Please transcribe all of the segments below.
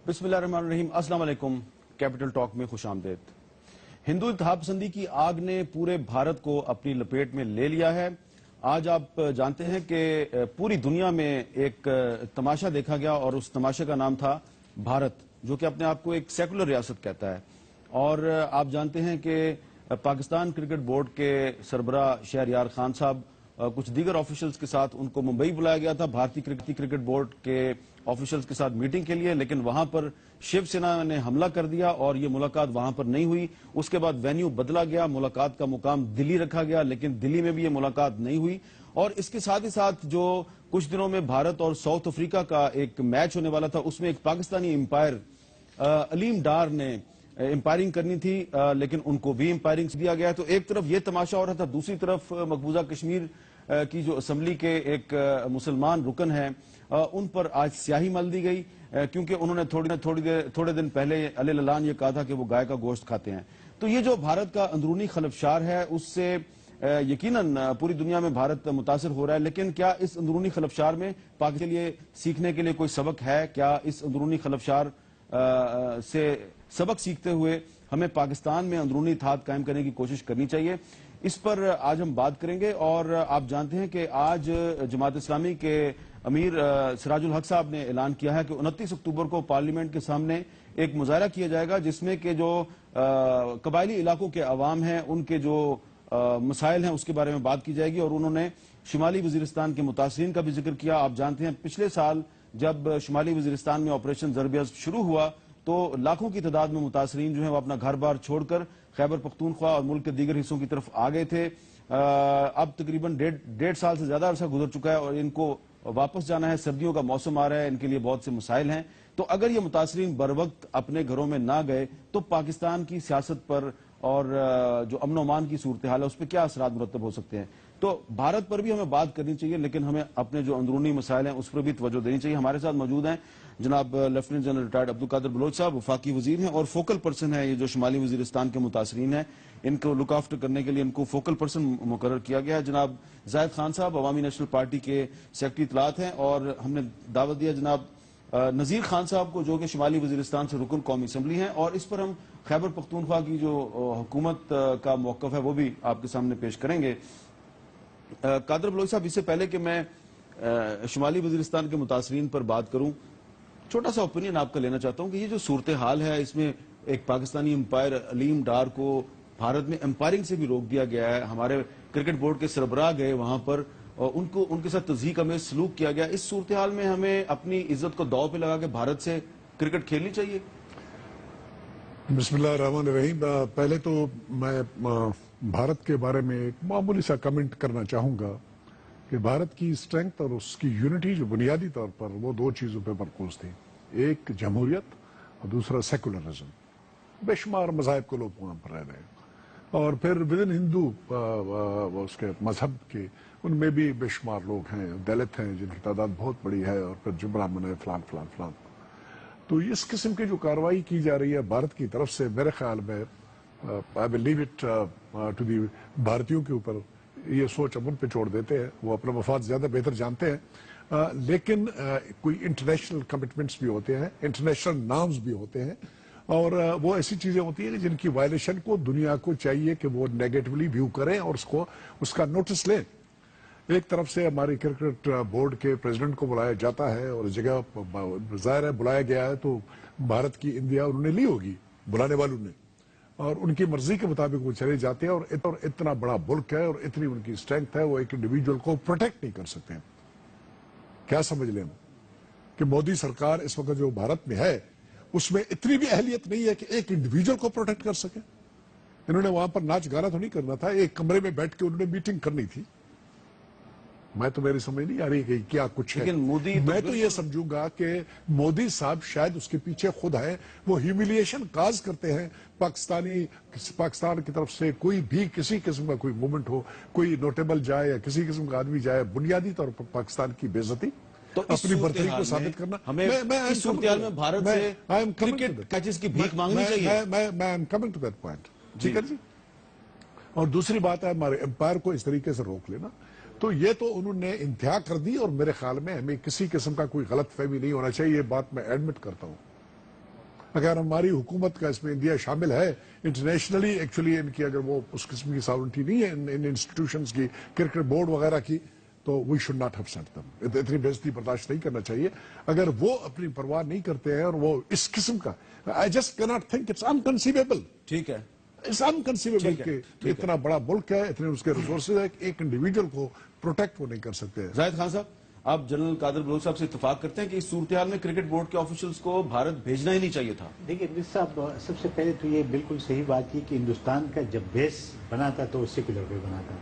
بسم اللہ الرحمن الرحیم۔ السلام علیکم۔ کیپٹل ٹاک میں خوش آمدید۔ ہندو اتحاد پسندی کی آگ نے پورے بھارت کو اپنی لپیٹ میں لے لیا ہے۔ آج آپ جانتے ہیں کہ پوری دنیا میں ایک تماشا دیکھا گیا اور اس تماشے کا نام تھا بھارت، جو کہ اپنے آپ کو ایک سیکولر ریاست کہتا ہے۔ اور آپ جانتے ہیں کہ پاکستان کرکٹ بورڈ کے سربراہ شہریار خان صاحب کچھ دیگر آفیشلز کے ساتھ ان کو ممبئی بلایا گیا تھا بھارتی کرکٹ بورڈ کے آفیشلز کے ساتھ میٹنگ کے لیے، لیکن وہاں پر شیو سینا نے حملہ کر دیا اور یہ ملاقات وہاں پر نہیں ہوئی۔ اس کے بعد وینیو بدلا گیا، ملاقات کا مقام دلی رکھا گیا، لیکن دلی میں بھی یہ ملاقات نہیں ہوئی۔ اور اس کے ساتھ ہی ساتھ جو کچھ دنوں میں بھارت اور ساؤتھ افریقہ کا ایک میچ ہونے والا تھا، اس میں ایک پاکستانی امپائر علیم ڈار نے امپائرنگ کرنی تھی، لیکن ان کو بھی امپائرنگ دیا گیا۔ تو ایک طرف یہ تماشا ہو رہا تھا، دوسری طرف مقبوضہ کشمیر کی جو اسمبلی کے ایک مسلمان رکن ہیں ان پر آج سیاہی مل دی گئی، کیونکہ انہوں نے تھوڑے دن پہلے علیہ العلان یہ کہا تھا کہ وہ گائے کا گوشت کھاتے ہیں۔ تو یہ جو بھارت کا اندرونی خلفشار ہے اس سے یقیناً پوری دنیا میں بھارت متاثر ہو رہا ہے، لیکن کیا اس اندرونی خلفشار میں پاکستان کے لیے سیکھنے کے لیے کوئی سبق ہے؟ کیا اس اندرونی خلفشار سے سبق سیکھتے ہوئے ہمیں پاکستان میں اندرونی اتحاد قائم کرنے کی کوشش کرنی چاہیے؟ اس پر آج ہم بات کریں گے۔ اور آپ جانتے ہیں کہ آج جماعت اسلامی کے امیر سراج الحق صاحب نے اعلان کیا ہے کہ 29 اکتوبر کو پارلیمنٹ کے سامنے ایک مظاہرہ کیا جائے گا، جس میں کہ جو قبائلی علاقوں کے عوام ہیں ان کے جو مسائل ہیں اس کے بارے میں بات کی جائے گی۔ اور انہوں نے شمالی وزیرستان کے متاثرین کا بھی ذکر کیا۔ آپ جانتے ہیں پچھلے سال جب شمالی وزیرستان میں آپریشن ضرب ازب شروع ہوا تو لاکھوں کی تعداد میں متاثرین جو ہیں وہ اپنا گھر بار چھوڑ کر خیبر پختونخوا اور ملک کے دیگر حصوں کی طرف آ گئے تھے۔ اب تقریباً ڈیڑھ سال سے زیادہ عرصہ گزر چکا ہے اور ان کو واپس جانا ہے، سردیوں کا موسم آ رہا ہے، ان کے لیے بہت سے مسائل ہیں۔ تو اگر یہ متاثرین بر وقت اپنے گھروں میں نہ گئے تو پاکستان کی سیاست پر اور جو امن و امان کی صورتحال ہے اس پہ کیا اثرات مرتب ہو سکتے ہیں؟ تو بھارت پر بھی ہمیں بات کرنی چاہیے، لیکن ہمیں اپنے جو اندرونی مسائل ہیں اس پر بھی توجہ دینی چاہیے۔ ہمارے ساتھ موجود ہیں جناب lieutenant general retired Abdul Qadir Baloch صاحب، وفاقی وزیر ہیں اور فوکل پرسن ہیں یہ جو شمالی وزیرستان کے متاثرین ہیں ان کو لک آفٹر کرنے کے لیے ان کو فوکل پرسن مقرر کیا گیا ہے۔ جناب زاہد خان صاحب عوامی نیشنل پارٹی کے سیکرٹری اطلاعات ہیں، اور ہم نے دعوت دیا جناب نذیر خان صاحب کو جو کہ شمالی وزیرستان سے رکن قومی اسمبلی ہیں، اور اس پر ہم خیبر پختونخوا کی جو حکومت کا موقف ہے وہ بھی آپ کے سامنے پیش کریں گے۔ قادر بلوچ صاحب، اس سے پہلے کہ میں شمالی وزیرستان کے متاثرین پر بات کروں، چھوٹا سا اوپینین آپ کا لینا چاہتا ہوں کہ یہ جو صورتحال ہے اس میں ایک پاکستانی امپائر علیم ڈار کو بھارت میں امپائرنگ سے بھی روک دیا گیا ہے، ہمارے کرکٹ بورڈ کے سربراہ گئے وہاں پر اور ان کے ساتھ تضحیک آمیز سلوک کیا گیا۔ اس صورتحال میں ہمیں اپنی عزت کو داؤ پہ لگا کے بھارت سے کرکٹ کھیلنی چاہیے؟ بسم اللہ الرحمن الرحیم۔ پہلے تو میں بھارت کے بارے میں ایک معمولی سا کمنٹ کرنا چاہوں گا کہ بھارت کی اسٹرینگتھ اور اس کی یونٹی جو بنیادی طور پر وہ دو چیزوں پہ مرکوز تھی، ایک جمہوریت اور دوسرا سیکولرزم۔ بے شمار مذاہب کے لوگ وہاں پر رہ رہے ہیں، اور پھر ودن ہندو اس کے مذہب کے ان میں بھی بے شمار لوگ ہیں، دلت ہیں جن کی تعداد بہت بڑی ہے، اور پھر جو برہمن ہے فلان فلان فلان۔ تو اس قسم کی جو کارروائی کی جا رہی ہے بھارت کی طرف سے، میرے خیال میں آئی ول لیو اٹ ٹو دی بھارتیوں کے اوپر، یہ سوچ اب ان پہ چھوڑ دیتے ہیں، وہ اپنا مفاد زیادہ بہتر جانتے ہیں۔ لیکن کوئی انٹرنیشنل کمٹمنٹس بھی ہوتے ہیں، انٹرنیشنل نارمز بھی ہوتے ہیں، اور وہ ایسی چیزیں ہوتی ہیں جن کی وائلیشن کو دنیا کو چاہیے کہ وہ نیگیٹولی ویو کریں اور اس کا نوٹس لیں۔ ایک طرف سے ہماری کرکٹ بورڈ کے پریزیڈنٹ کو بلایا جاتا ہے اور جگہ ظاہر ہے بلایا گیا ہے تو بھارت کی اندیا انہوں نے لی ہوگی بلانے والوں نے، اور ان کی مرضی کے مطابق وہ چلے جاتے ہیں، اور اتنا بڑا ملک ہے اور اتنی ان کی اسٹرینگتھ ہے، وہ ایک انڈیویجول کو پروٹیکٹ نہیں کر سکتے ہیں۔ کیا سمجھ لیں کہ مودی سرکار اس وقت جو بھارت میں ہے اس میں اتنی بھی اہلیت نہیں ہے کہ ایک انڈیویجول کو پروٹیکٹ کر سکے۔ انہوں نے وہاں پر ناچ گانا تو نہیں کرنا تھا، ایک کمرے میں بیٹھ کے انہوں نے میٹنگ کرنی تھی۔ میں تو میری سمجھ نہیں آ رہی کہ کیا کچھ ہے، میں تو یہ سمجھوں گا کہ مودی صاحب شاید اس کے پیچھے خود ہے، وہ ہیوملیشن کاز کرتے ہیں پاکستان کی طرف سے کوئی بھی کسی قسم کا کوئی موومنٹ ہو، کوئی نوٹیبل جائے یا کسی قسم کا آدمی جائے، بنیادی طور پر پاکستان کی بے عزتی، اپنی برتری کو ثابت کرنا۔ ہمیں اس صورتحال میں بھارت سے کرکٹ میچز کی بھیک مانگنی چاہیے۔ میں am coming to that point, ٹھیک ہے جی۔ اور دوسری بات ہے ہمارے امپائر کو اس طریقے سے روک لینا، تو یہ تو انہوں نے انتہا کر دی، اور میرے خیال میں ہمیں کسی قسم کا کوئی غلط فہمی نہیں ہونا چاہیے، یہ بات میں ایڈمٹ کرتا ہوں۔ اگر ہماری حکومت کا اس میں انڈیا شامل ہے انٹرنیشنلی، ایکچولی ان کی اگر وہ اس قسم کی ساورنٹی نہیں ہے ان انسٹیٹیوشنز کی، کرکٹ بورڈ وغیرہ کی، تو we should not have sent them. اتنی بےزتی برداشت نہیں کرنا چاہیے. اگر وہ اپنی پرواہ نہیں کرتے ہیں اور وہ اس قسم کا، آئی جسٹ کی ناٹ تھنک، اٹس انکنسیویبل. ٹھیک ہے، اٹس انکنسیویبل کہ اتنا بڑا ملک ہے، اتنے اس کے ریسورسز ہے، ایک انڈیویجول کو پروٹیکٹ وہ نہیں کر سکتے. زاہد خان صاحب، آپ جنرل قادر بلوچ صاحب سے اتفاق کرتے ہیں کہ اس صورتحال میں کرکٹ بورڈ کے آفیشلز کو بھارت بھیجنا ہی نہیں چاہیے تھا؟ دیکھیے مرزا صاحب، سب سے پہلے تو یہ بالکل صحیح بات کی کہ ہندوستان کا جب بیس بنا تھا تو وہ سیکولر پہ بنا تھا،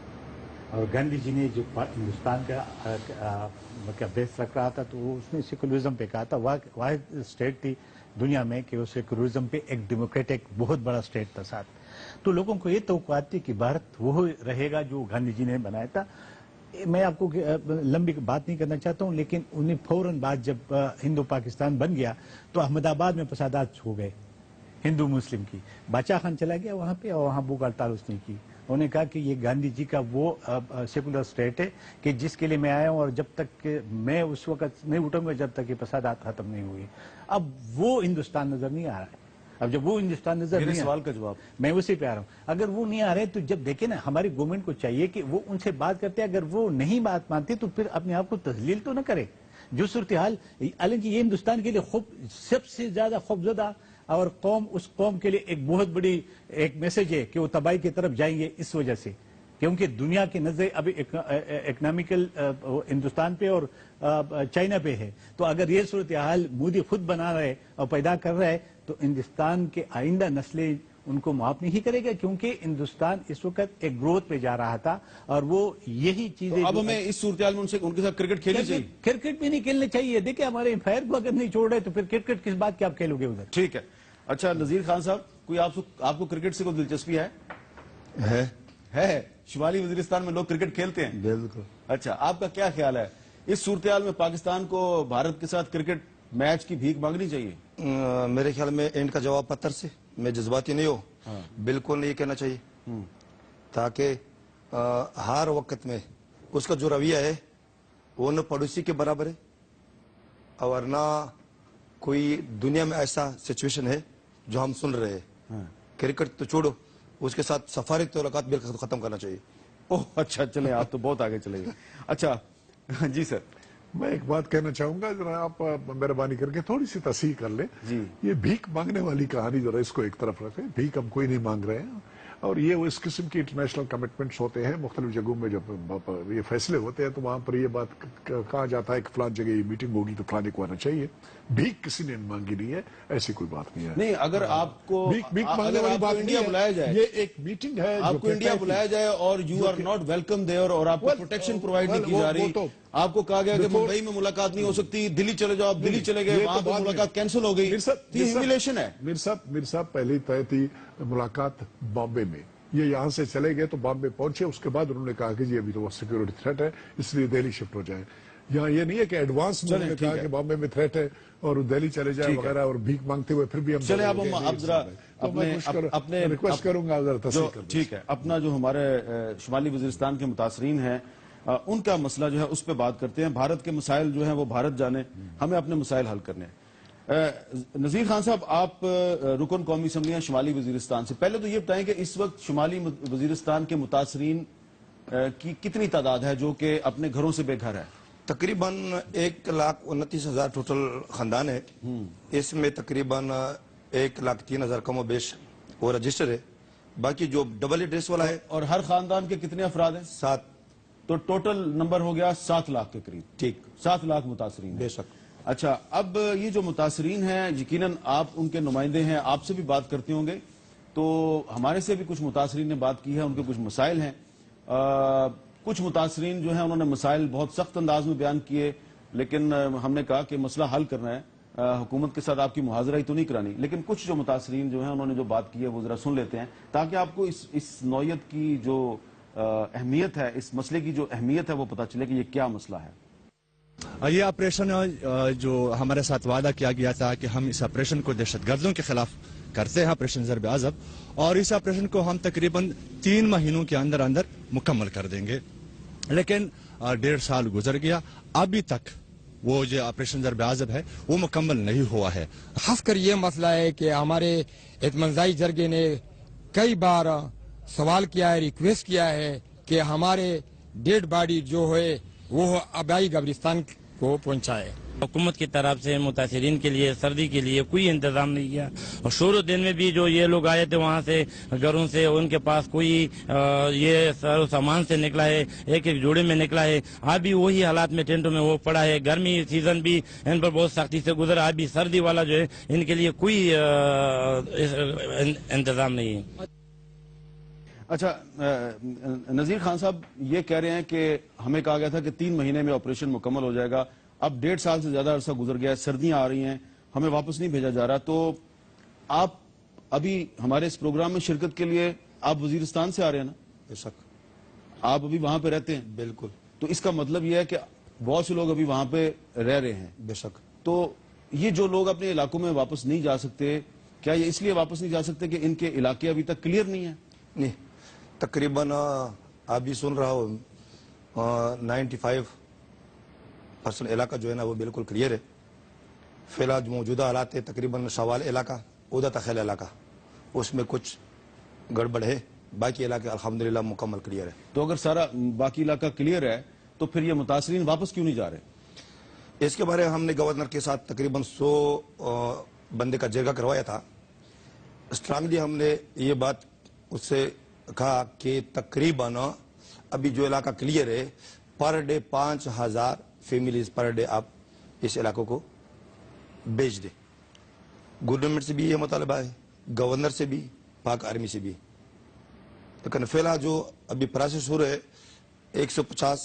اور گاندھی جی نے جو ہندوستان کا بیس رکھ رہا تھا تو وہ اس نے سیکولرزم پہ کہا تھا. واحد اسٹیٹ تھی دنیا میں کہ وہ سیکولرزم پہ ایک ڈیموکریٹک بہت بڑا اسٹیٹ تھا ساتھ. تو لوگوں کو یہ توقعات تھی کہ بھارت وہ رہے گا جو گاندھی جی نے بنایا تھا. میں آپ کو لمبی بات نہیں کرنا چاہتا ہوں، لیکن انہیں فوراً بعد جب ہندو پاکستان بن گیا تو احمد آباد میں فسادات ہو گئے ہندو مسلم کی. بادشاہ خان چلا گیا وہاں پہ اور وہاں بھوک ہڑتال اس نے کی. انہوں نے کہا کہ یہ گاندھی جی کا وہ سیکولر اسٹیٹ ہے کہ جس کے لیے میں آیا ہوں، اور جب تک کہ میں اس وقت نہیں اٹھوں گا جب تک یہ فسادات ختم نہیں ہوئے. اب وہ ہندوستان نظر نہیں آ رہا ہے. اب جب وہ ہندوستان نظر نہیں، سوال کا جواب میں اسی پہ آ رہا ہوں. اگر وہ نہیں آ رہے تو جب دیکھیں نا، ہماری گورنمنٹ کو چاہیے کہ وہ ان سے بات کرتے، اگر وہ نہیں بات مانتے تو پھر اپنے آپ کو تذلیل تو نہ کرے. جو صورتحال، حالانکہ یہ ہندوستان کے لیے سب سے زیادہ خوفزدہ اور اس قوم کے لیے ایک بہت بڑی ایک میسج ہے کہ وہ تباہی کی طرف جائیں گے اس وجہ سے، کیونکہ دنیا کی نظریں ابھی اکنامیکل ہندوستان پہ اور چائنا پہ ہے. تو اگر یہ صورتحال مودی خود بنا رہے اور پیدا کر رہا ہے تو ہندوستان کے آئندہ نسلیں ان کو معاف نہیں کرے گا، کیونکہ ہندوستان اس وقت ایک گروتھ پہ جا رہا تھا اور وہ یہی چیزیں. اب ہمیں اس صورتحال میں ان کے ساتھ کرکٹ کھیلنی چاہیے. کرکٹ بھی نہیں کھیلنا چاہیے. دیکھیں ہمارے امپائر کو اگر نہیں چھوڑ رہے تو پھر کرکٹ کس بات کے آپ کھیلو گے ادھر. ٹھیک ہے. اچھا نذیر خان صاحب، کوئی آپ کو کرکٹ سے کوئی دلچسپی ہے؟ شمالی وزیرستان میں لوگ کرکٹ کھیلتے ہیں؟ بالکل. اچھا، آپ کا کیا خیال ہے اس صورتحال میں پاکستان کو بھارت کے ساتھ کرکٹ میچ کی بھیک مانگنی چاہیے؟ میرے خیال میں اینڈ کا جواب پتھر سے، میں جذباتی نہیں ہوں، بالکل نہیں کہنا چاہیے، تاکہ ہر وقت میں اس کا جو رویہ ہے وہ نہ پڑوسی کے برابر ہے اور نہ کوئی دنیا میں ایسا سچویشن ہے جو ہم سن رہے ہیں. کرکٹ تو چھوڑو، اس کے ساتھ سفارتی تعلقات بالکل ختم کرنا چاہیے. اوہ اچھا، چلیں آپ تو بہت آگے چلے گئے. اچھا جی سر. میں ایک بات کہنا چاہوں گا، ذرا آپ مہربانی کر کے تھوڑی سی تصحیح کر لیں. جی. یہ بھیک مانگنے والی کہانی ذرا اس کو ایک طرف رکھیں. بھیک ہم کوئی نہیں مانگ رہے ہیں، اور یہ وہ اس قسم کی انٹرنیشنل کمٹمنٹس ہوتے ہیں مختلف جگہوں میں. جب یہ فیصلے ہوتے ہیں تو وہاں پر یہ بات کہا جاتا ہے کہ فلان جگہ یہ میٹنگ ہوگی تو فلانے کو آنا چاہیے. بھیک کسی نے مانگی نہیں ہے، ایسی کوئی بات نہیں ہے. نہیں، اگر آپ کو مانگنے والی بات انڈیا بلایا جائے، یہ ایک میٹنگ ہے، آپ کو انڈیا بلایا جائے اور you are not welcome there اور آپ کو پروٹیکشن پرووائڈ نہیں کی جا رہی، آپ کو کہا گیا کہ ممبئی میں ملاقات نہیں ہو سکتی، دلی چلے جاؤ، آپ دلی چلے گئے، وہاں پہ ملاقات کینسل ہو گئی، یہ ہیومیلیشن ہے. میر صاحب پہلی طے تھی ملاقات بامبے میں، یہ یہاں سے چلے گئے تو بامبے پہنچے، اس کے بعد انہوں نے کہا کہ جی ابھی تو وہ سیکورٹی تھریٹ ہے اس لیے دہلی شفٹ ہو جائیں. یہاں یہ نہیں ہے کہ ایڈوانس میں انہوں نے کہا کہ بامبے میں تھریٹ ہے اور دہلی چلے جائیں وغیرہ، اور بھیک مانگتے ہوئے پھر بھی ہم چلے. اب ذرا اپنے ریکویسٹ کروں گا ذرا تصحیح کر دیں. ٹھیک ہے. اپنا جو ہمارے شمالی وزیرستان کے متاثرین ہیں ان کا مسئلہ جو ہے اس پہ بات کرتے ہیں. بھارت کے مسائل جو ہیں وہ بھارت جانے، ہمیں اپنے مسائل حل کرنے ہیں. نذیر خان صاحب، آپ رکن قومی اسمبلی ہیں شمالی وزیرستان سے. پہلے تو یہ بتائیں کہ اس وقت شمالی وزیرستان کے متاثرین کی کتنی تعداد ہے جو کہ اپنے گھروں سے بے گھر ہے؟ تقریباً 1,29,000 ٹوٹل خاندان ہے. اس میں تقریباً 1,03,000 کم و بیش وہ رجسٹر ہے. باقی جو ڈبل ایڈریس والا ہے. اور ہر خاندان کے کتنے افراد ہیں؟ 7. تو ٹوٹل نمبر ہو گیا 7 لاکھ کے قریب. ٹھیک، 7 لاکھ متاثرین ہیں. بے شک. اچھا، اب یہ جو متاثرین ہیں یقیناً آپ ان کے نمائندے ہیں، آپ سے بھی بات کرتے ہوں گے، تو ہمارے سے بھی کچھ متاثرین نے بات کی ہے، ان کے کچھ مسائل ہیں. کچھ متاثرین جو ہیں انہوں نے مسائل بہت سخت انداز میں بیان کیے، لیکن ہم نے کہا کہ مسئلہ حل کرنا ہے، حکومت کے ساتھ آپ کی محاذرہ ہی تو نہیں کرانی. لیکن کچھ جو متاثرین جو ہیں انہوں نے جو بات کی ہے وہ ذرا سن لیتے ہیں تاکہ آپ کو اس نوعیت کی جو اہمیت ہے، اس مسئلے کی جو اہمیت ہے وہ پتہ چلے کہ یہ کیا مسئلہ ہے. یہ آپریشن جو ہمارے ساتھ وعدہ کیا گیا تھا کہ ہم اس آپریشن کو دہشت گردوں کے خلاف کرتے ہیں، آپریشن ضرب عضب، اور اس آپریشن کو ہم تقریباً 3 مہینوں کے اندر اندر مکمل کر دیں گے. لیکن 1.5 سال گزر گیا، ابھی تک وہ جو آپریشن ضرب عضب ہے وہ مکمل نہیں ہوا ہے. خاص کر یہ مسئلہ ہے کہ ہمارے اطمینائی جرگے نے کئی بار سوال کیا ہے، ریکویسٹ کیا ہے کہ ہمارے ڈیڈ باڈی جو ہے وہ آبائی قبرستان کو پہنچائے. حکومت کی طرف سے متاثرین کے لیے سردی کے لیے کوئی انتظام نہیں کیا. اور شروع دن میں بھی جو یہ لوگ آئے تھے وہاں سے گھروں سے، ان کے پاس کوئی یہ سامان سے نکلا ہے، ایک ایک جوڑے میں نکلا ہے. آج بھی وہی حالات میں ٹینٹوں میں وہ پڑا ہے. گرمی سیزن بھی ان پر بہت سختی سے گزرا. آج بھی سردی والا جو ہے ان کے لیے کوئی انتظام نہیں ہے. اچھا نذیر خان صاحب یہ کہہ رہے ہیں کہ ہمیں کہا گیا تھا کہ 3 مہینے میں آپریشن مکمل ہو جائے گا. اب 1.5 سال سے زیادہ عرصہ گزر گیا ہے، سردیاں آ رہی ہیں، ہمیں واپس نہیں بھیجا جا رہا. تو آپ ابھی ہمارے اس پروگرام میں شرکت کے لیے آپ وزیرستان سے آ رہے ہیں نا؟ بے شک. آپ ابھی وہاں پہ رہتے ہیں؟ بالکل. تو اس کا مطلب یہ ہے کہ بہت سے لوگ ابھی وہاں پہ رہ رہے ہیں. بے شک. تو یہ جو لوگ اپنے علاقوں میں واپس نہیں جا سکتے، کیا یہ اس لیے واپس نہیں جا سکتے کہ ان کے علاقے ابھی تک کلیئر نہیں ہیں؟ نہیں، تقریباً آپ بھی سن رہا ہو 95% علاقہ جو ہے نا وہ بالکل کلیئر ہے. فی الحال جو موجودہ حالات ہے تقریباً شوال علاقہ، اودا تخیل علاقہ، اس میں کچھ گڑبڑ ہے. باقی علاقے الحمدللہ مکمل کلیئر ہے. تو اگر سارا باقی علاقہ کلیئر ہے تو پھر یہ متاثرین واپس کیوں نہیں جا رہے؟ اس کے بارے میں ہم نے گورنر کے ساتھ تقریباً 100 بندے کا جرگہ کروایا تھا. اسٹرانگلی ہم نے یہ بات اس سے کہا کہ تقریباً ابھی جو علاقہ کلیئر ہے per day 5000 families per day آپ اس علاقوں کو بیچ دیں. گورنمنٹ سے بھی یہ مطالبہ ہے، گورنر سے بھی، پاک آرمی سے بھی. لیکن فی الحال جو ابھی پروسیس ہو رہا ہے 150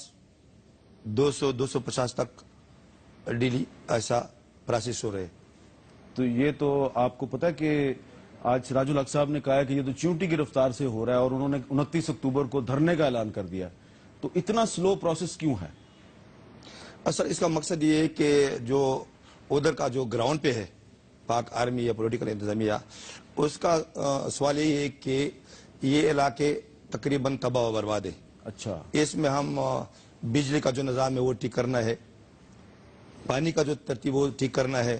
200 تک ڈیلی ایسا پروسیس ہو رہا ہے. تو یہ تو آپ کو پتا ہے کہ آج سراج الحق صاحب نے کہا ہے کہ یہ تو چیونٹی کی رفتار سے ہو رہا ہے اور انہوں نے 29 اکتوبر کو دھرنے کا اعلان کر دیا. تو اتنا سلو پروسیس کیوں ہے؟ اصل اس کا مقصد یہ ہے کہ جو ادھر کا جو گراؤنڈ پہ ہے پاک آرمی یا پولیٹیکل انتظامیہ، اس کا سوال یہی ہے کہ یہ علاقے تقریباً تباہ و برباد ہے. اچھا. اس میں ہم بجلی کا جو نظام ہے وہ ٹھیک کرنا ہے، پانی کا جو ترتیب وہ ٹھیک کرنا ہے،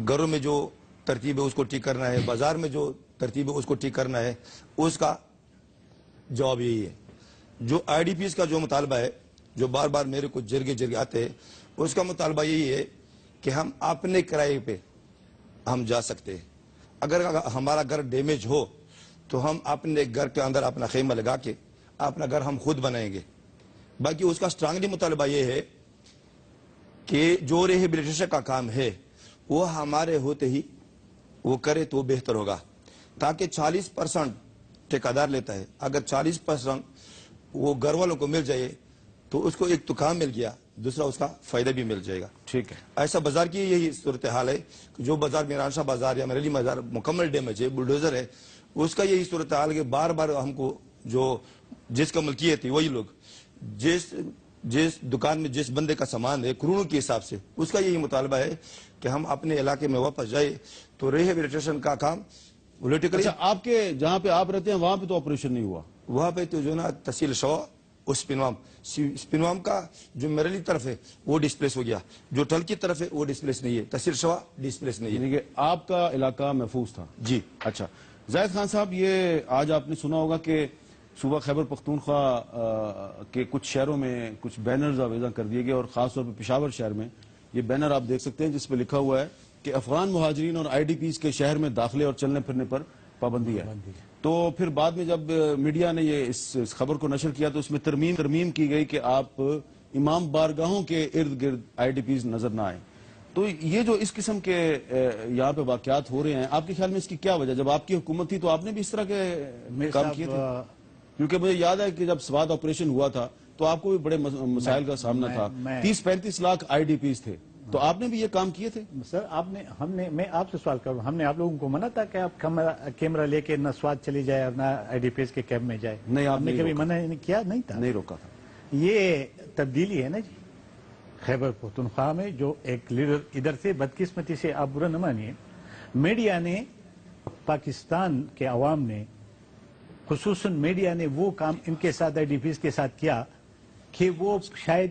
گھروں میں جو ترتیب ہے اس کو ٹھیک کرنا ہے، بازار میں جو ترتیب ہے اس کو ٹھیک کرنا ہے. اس کا جواب یہی ہے. جو آئی ڈی پیز کا جو مطالبہ ہے، جو بار بار میرے کو جرگے آتے ہیں، اس کا مطالبہ یہی ہے کہ ہم اپنے کرائے پہ ہم جا سکتے ہیں. اگر ہمارا گھر ڈیمیج ہو تو ہم اپنے گھر کے اندر اپنا خیمہ لگا کے اپنا گھر ہم خود بنائیں گے. باقی اس کا اسٹرانگلی مطالبہ یہ ہے کہ جو ریہیبلیٹیشن کا کام ہے وہ ہمارے ہوتے ہی وہ کرے تو بہتر ہوگا. تاکہ 40% ٹھیکیدار لیتا ہے، اگر 40% وہ گھر والوں کو مل جائے تو اس کو ایک تو کام مل گیا، دوسرا اس کا فائدہ بھی مل جائے گا. ٹھیک ہے. ایسا بازار کی یہی صورتحال ہے کہ جو بازار میران شاہ بازار یا مریلی بازار مکمل ڈیمیج ہے، بلڈوزر ہے، اس کا یہی صورتحال کہ بار بار ہم کو جو جس کا ملکیت ہے وہی لوگ جس دکان میں جس بندے کا سامان ہے کروڑوں کے حساب سے، اس کا یہی مطالبہ ہے کہ ہم اپنے علاقے میں واپس جائے تو ریہیبلیٹیشن کا کام پولیٹیکلی. اچھا، آپ کے جہاں پہ آپ رہتے ہیں وہاں پہ تو آپریشن نہیں ہوا؟ وہاں پہ تو جو نا تحصیل شوا اور سپنوام کا جو میرلی طرف ہے وہ ڈسپلیس ہو گیا، جو ٹل کی طرف ہے وہ ڈسپلیس نہیں ہے، تحصیل شوا ڈسپلیس نہیں ہے. یعنی کہ آپ کا علاقہ محفوظ تھا؟ جی. اچھا زاہد خان صاحب، یہ آج آپ نے سنا ہوگا کہ صوبہ خیبر پختونخوا کے کچھ شہروں میں کچھ بینرز آویزاں کر دیے گئے، اور خاص طور پہ پشاور شہر میں یہ بینر آپ دیکھ سکتے ہیں جس پہ لکھا ہوا ہے کہ افغان مہاجرین اور آئی ڈی پیز کے شہر میں داخلے اور چلنے پھرنے پر پابندی ہے. تو پھر بعد میں جب میڈیا نے یہ اس خبر کو نشر کیا تو اس میں ترمیم کی گئی کہ آپ امام بارگاہوں کے ارد گرد آئی ڈی پیز نظر نہ آئیں. تو یہ جو اس قسم کے یہاں پہ واقعات ہو رہے ہیں، آپ کے خیال میں اس کی کیا وجہ؟ جب آپ کی حکومت تھی تو آپ نے بھی اس طرح کے کام کیے تھے؟ کیونکہ مجھے یاد ہے کہ جب سوات آپریشن ہوا تھا تو آپ کو بھی بڑے مسائل کا سامنا تھا. 30-35 لاکھ آئی ڈی پیز تھے، تو آپ نے بھی یہ کام کیے تھے؟ سر میں آپ سے سوال کروں، ہم نے آپ لوگوں کو منع تھا کہ آپ کیمرہ لے کے نہ سوات چلی جائے اور نہ آئی ڈی پیز کے کیمپ میں جائے؟ نہیں، آپ نے کبھی منع کیا نہیں تھا؟ نہیں روکا تھا. یہ تبدیلی ہے نا جی خیبر پختونخوا میں، جو ایک لیڈر ادھر سے بدقسمتی سے آپ برا نہ مانیے، میڈیا نے، پاکستان کے عوام نے، خصوصاً میڈیا نے وہ کام ان کے ساتھ آئی ڈی پیز کے ساتھ کیا کہ وہ شاید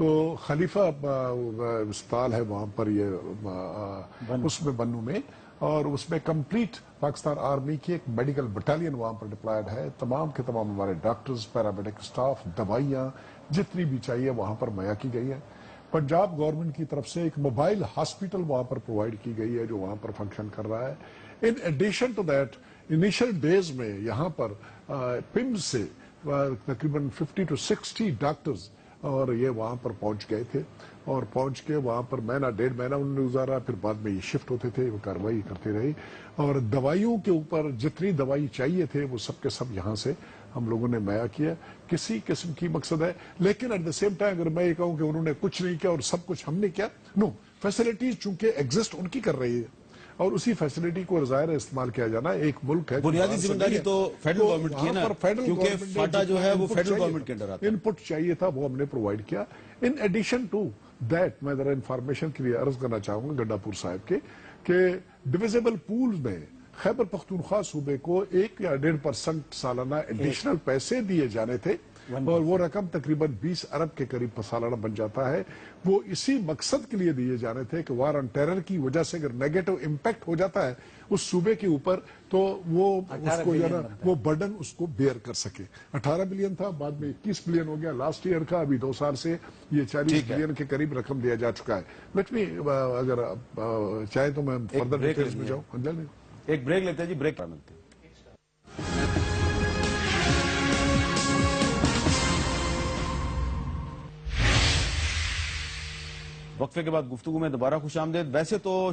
تو خلیفہ اسپتال ہے وہاں پر یہ اس میں بنو میں، اور اس میں کمپلیٹ پاکستان آرمی کی ایک میڈیکل بٹالین وہاں پر ڈپلائڈ ہے. تمام کے تمام ہمارے ڈاکٹرز، پیرامیڈک اسٹاف، دوائیاں جتنی بھی چاہیے وہاں پر مہیا کی گئی ہیں. پنجاب گورنمنٹ کی طرف سے ایک موبائل ہاسپٹل وہاں پر پرووائڈ کی گئی ہے جو وہاں پر فنکشن کر رہا ہے. In addition to that initial days میں یہاں پر پمز سے تقریباً 50 to 60 ڈاکٹرز اور یہ وہاں پر پہنچ گئے تھے، اور پہنچ کے وہاں پر مہینہ 1.5 مہینہ انہوں نے گزارا. پھر بعد میں یہ شفٹ ہوتے تھے، وہ کارروائی کرتے رہے، اور دوائیوں کے اوپر جتنی دوائی چاہیے تھے وہ سب کے سب یہاں سے ہم لوگوں نے مہیا کیا. کسی قسم کی مقصد ہے، لیکن ایٹ دا سیم ٹائم اگر میں یہ کہوں کہ انہوں نے کچھ نہیں کیا اور سب کچھ ہم نے کیا، نو. فیسلٹیز چونکہ ایگزسٹ ان کی کر رہی ہے، اور اسی فیسلٹی کو ظاہر استعمال کیا جانا. ایک ملک ہے، بنیادی ذمہ داری تو فیڈرل گورنمنٹ کی ہے نا، کیونکہ فاٹا جو ہے وہ فیڈرل گورنمنٹ کے انڈر آتا ہے. ان پٹ چاہیے تھا وہ ہم نے پرووائڈ کیا. ان ایڈیشن ٹو دیٹ میں ذرا انفارمیشن کے لیے عرض کرنا چاہوں گا گڈا پور صاحب کے کہ ڈویزیبل پول میں خیبر پختونخوا صوبے کو 1 یا 1.5% سالانہ ایڈیشنل پیسے دیے جانے تھے، اور وہ رقم تقریباً 20 ارب کے قریب سالانہ بن جاتا ہے. وہ اسی مقصد کے لیے دیے جانے تھے کہ وار آن ٹیرر کی وجہ سے اگر نیگیٹو امپیکٹ ہو جاتا ہے اس صوبے کے اوپر تو وہ اس کو وہ برڈن اس کو بیئر کر سکے. 18 بلین تھا، بعد میں 21 بلین ہو گیا لاسٹ ایئر کا. ابھی 2 سال سے یہ 40 بلین کے قریب رقم دیا جا چکا ہے. لیٹ می اگر چاہے تو میں فردر ڈیٹیلز میں جاؤں. ایک بریک لیتے ہیں جی، بریک ملتے ہیں. وقفے کے بعد گفتگو میں دوبارہ خوش آمدید. ویسے تو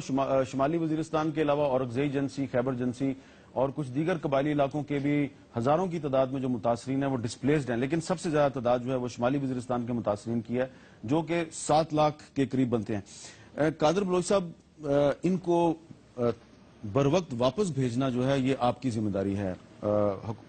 شمالی وزیرستان کے علاوہ اورکزئی جنسی، خیبر جنسی اور کچھ دیگر قبائلی علاقوں کے بھی ہزاروں کی تعداد میں جو متاثرین ہیں وہ ڈسپلیسڈ ہیں، لیکن سب سے زیادہ تعداد جو ہے وہ شمالی وزیرستان کے متاثرین کی ہے جو کہ 7 لاکھ کے قریب بنتے ہیں. قادر بلوچ صاحب، ان کو بروقت واپس بھیجنا جو ہے یہ آپ کی ذمہ داری ہے،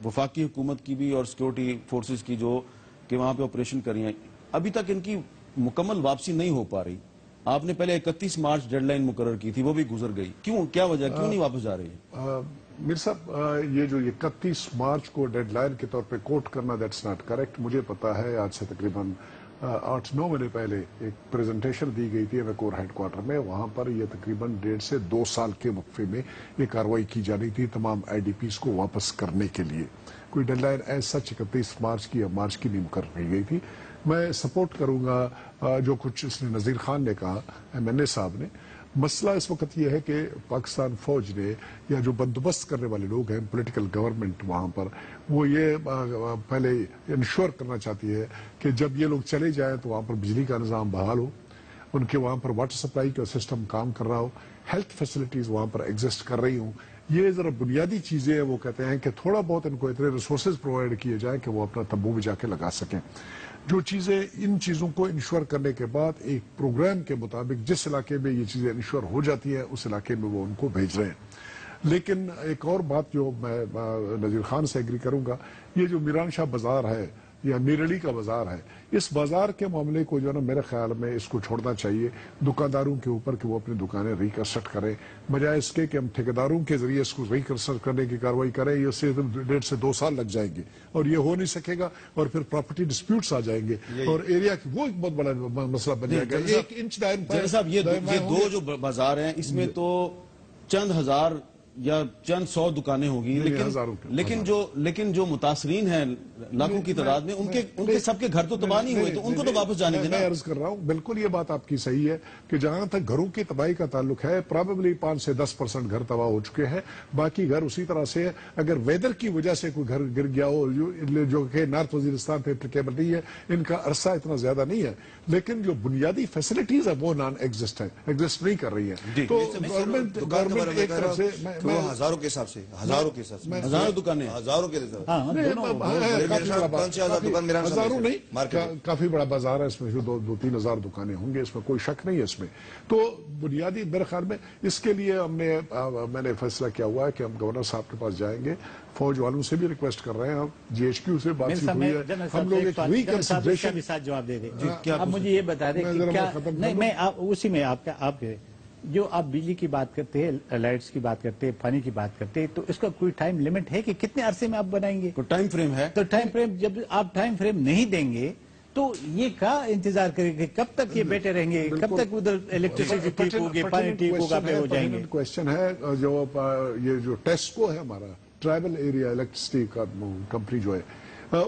وفاقی حکومت کی بھی اور سیکورٹی فورسز کی جو کہ وہاں پہ آپریشن کر رہی ہیں. ابھی تک ان کی مکمل واپسی نہیں ہو پا رہی. آپ نے پہلے 31 مارچ ڈیڈ لائن مقرر کی تھی، وہ بھی گزر گئی. کیا وجہ، کیوں نہیں واپس جا رہی ہے؟ میر صاحب، یہ جو 31 مارچ کو ڈیڈ لائن کے طور پہ کوٹ کرنا دیٹس ناٹ کریکٹ. مجھے پتا ہے آج سے تقریباً 8-9 مہینے پہلے ایک پریزنٹیشن دی گئی تھی کور ہیڈ کوارٹر میں. وہاں پر یہ تقریباً 1.5 سے 2 سال کے وقفے میں یہ کارروائی کی جانی تھی تمام IDPs کو واپس کرنے کے لیے. کوئی deadline as such 31 March کی یا مارچ کی نہیں مقرر کی گئی تھی. میں سپورٹ کروں گا جو کچھ اس نے نذیر خان نے کہا، MNA صاحب نے. مسئلہ اس وقت یہ ہے کہ پاکستان فوج نے یا جو بندوبست کرنے والے لوگ ہیں، پولیٹیکل گورنمنٹ وہاں پر، وہ یہ پہلے انشور کرنا چاہتی ہے کہ جب یہ لوگ چلے جائیں تو وہاں پر بجلی کا نظام بحال ہو، ان کے وہاں پر واٹر سپلائی کا سسٹم کام کر رہا ہو، ہیلتھ فیسلٹیز وہاں پر ایگزسٹ کر رہی ہوں. یہ ذرا بنیادی چیزیں ہیں. وہ کہتے ہیں کہ تھوڑا بہت ان کو اتنے ریسورسز پرووائڈ کیے جائیں کہ وہ اپنا تمبو بھی جا کے لگا سکیں. جو چیزیں ان چیزوں کو انشور کرنے کے بعد ایک پروگرام کے مطابق جس علاقے میں یہ چیزیں انشور ہو جاتی ہیں اس علاقے میں وہ ان کو بھیج رہے ہیں. لیکن ایک اور بات جو میں نذیر خان سے ایگری کروں گا، یہ جو میران شاہ بازار ہے یا میر علی کا بازار ہے، اس بازار کے معاملے کو جو ہے نا میرے خیال میں اس کو چھوڑنا چاہیے دکانداروں کے اوپر کہ وہ اپنی دکانیں ریکنسٹرکٹ کریں، بجائے اس کے کہ ہم ٹھیکیداروں کے ذریعے اس کو ریکنسٹرکٹ کرنے کی کارروائی کریں. یہ سے 1.5 سے 2 سال لگ جائیں گے اور یہ ہو نہیں سکے گا، اور پھر پراپرٹی ڈسپیوٹس آ جائیں گے اور ایریا کی وہ ایک بہت بڑا مسئلہ بن جائے گا. 1 انچ دائر صاحب یہ 2 جو بازار ہیں اس میں تو چند ہزار یا چند 100 دکانیں ہوگی، لیکن جو متاثرین ہیں لاکھوں کی تعداد میں، ان کے سب کے گھر تو تباہ نہیں ہوئے، تو ان کو تو واپس جانے دینا. میں عرض کر رہا ہوں بالکل یہ بات آپ کی صحیح ہے کہ جہاں تک گھروں کی تباہی کا تعلق ہے پرابیبلی 5 سے 10% گھر تباہ ہو چکے ہیں. باقی گھر اسی طرح سے اگر ویدر کی وجہ سے کوئی گھر گر گیا ہو جو کہ نارتھ وزیرستان پہ اپلیکیبل نہیں ہے، ان کا عرصہ اتنا زیادہ نہیں ہے، لیکن جو بنیادی فیسلٹیز ہیں وہ نان ایگزسٹ ہیں، ایگزسٹ نہیں کر رہی ہیں. تو گورنمنٹ ایک طرف سے ہزاروں کے حساب سے ہزاروں دکانیں ہزاروں نہیں، کافی بڑا بازار ہے، اس میں 2-3 ہزار دکانیں ہوں گے، اس میں کوئی شک نہیں ہے. اس میں تو بنیادی میرے خیال میں اس کے لیے میں نے فیصلہ کیا ہوا ہے کہ ہم گورنر صاحب کے پاس جائیں گے. فوج والوں سے بھی ریکویسٹ کر رہے ہیں، ہم GHQ سے بات چیت ہوئی ہے، ہم لوگ ایک ریکنسیڈریشن کے ساتھ جواب دے دیں. اب مجھے یہ بتا دیں کہ کیا نہیں، میں اسی میں آپ جو آپ بجلی کی بات کرتے ہیں، لائٹس کی بات کرتے ہیں، پانی کی بات کرتے ہیں، تو اس کا کوئی ٹائم لیمٹ ہے کہ کتنے عرصے میں آپ بنائیں گے؟ ٹائم فریم ہے؟ تو ٹائم فریم جب آپ ٹائم فریم نہیں دیں گے تو یہ کا انتظار کریں گے کب تک یہ بیٹھے رہیں گے, کب تک ادھر الیکٹریسٹی ٹھیک ہوگی, پانی ٹھیک ہوگا, پہ ہو جائیں گے. کوشچن ہے جو یہ جو ٹیسکو ہے ہمارا ٹرائبل ایریا الیکٹریسٹی کا کمپنی جو ہے,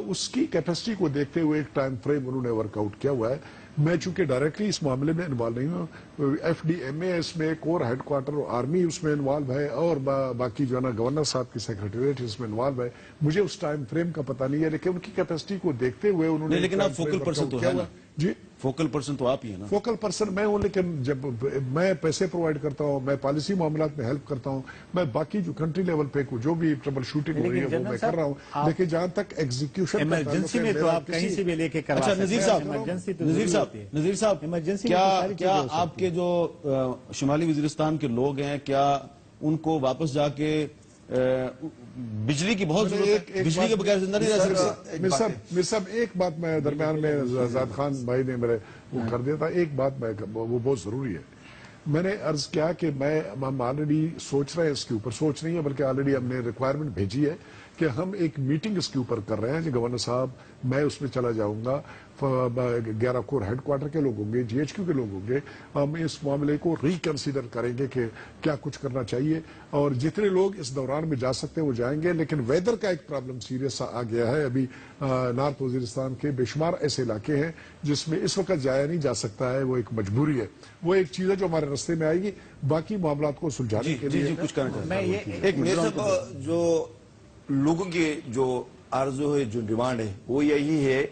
اس کی کیپیسٹی کو دیکھتے ہوئے ایک ٹائم فریم انہوں نے ورک آؤٹ کیا ہوا ہے. میں چونکہ ڈائریکٹلی اس معاملے میں انوالو نہیں ہوں, ایف ڈی ایم اے اس میں کور ہیڈ کوارٹر آرمی اس میں انوالو ہے, اور باقی جو ہے نا گورنر صاحب کی سیکریٹریٹ اس میں انوالو ہے. مجھے اس ٹائم فریم کا پتہ نہیں ہے, لیکن ان کی کیپیسٹی کو دیکھتے ہوئے انہوں نے, لیکن آپ فوکل پرسن تو ہے نا. جی فوکل پرسن تو آپ ہی ہے نا. فوکل پرسن میں ہوں, لیکن جب میں پیسے پرووائڈ کرتا ہوں, میں پالیسی معاملات میں ہیلپ کرتا ہوں, میں باقی جو کنٹری لیول پہ جو بھی ٹربل شوٹنگ ہو رہی ہے وہ میں کر رہا ہوں. لیکن جہاں تک ایگزیکیوشن ایمرجنسی میں تو آپ کہیں سے بھی لے کے کروا سکتے ہیں. نذیر صاحب کیا آپ کے جو شمالی وزیرستان کے لوگ ہیں, کیا ان کو واپس جا کے بجلی کی بہت ضرورت ہے, بجلی کے بغیر زندہ نہیں رہ سکتے؟ میر صاحب ایک بات میں درمیان میں زاد خان بھائی نے میرے وہ کر دیا تھا, ایک بات میں وہ بہت ضروری ہے. میں نے عرض کیا کہ ہم آلریڈی سوچ رہے ہیں, اس کے اوپر سوچ نہیں ہے بلکہ آلریڈی ہم نے ریکوائرمنٹ بھیجی ہے کہ ہم ایک میٹنگ اس کے اوپر کر رہے ہیں. گورنر صاحب میں اس میں چلا جاؤں گا, 11 کور ہیڈ کوارٹر کے لوگ ہوں گے, جی ایچ کیو کے لوگ ہوں گے. ہم اس معاملے کو ریکنسیڈر کریں گے کہ کیا کچھ کرنا چاہیے, اور جتنے لوگ اس دوران میں جا سکتے ہیں وہ جائیں گے. لیکن ویدر کا ایک پرابلم سیریس آ گیا ہے. ابھی نارتھ وزیرستان کے بے شمار ایسے علاقے ہیں جس میں اس وقت جایا نہیں جا سکتا ہے, وہ ایک مجبوری ہے. وہ ایک چیز ہے جو ہمارے راستے میں آئے گی. باقی معاملات کو سلجھانے کے لیے کچھ کرنا چاہتا میں ہوں. میرے جو لوگوں کی جو آرزو ہے, جو ڈیمانڈ ہے, وہ یہی ہے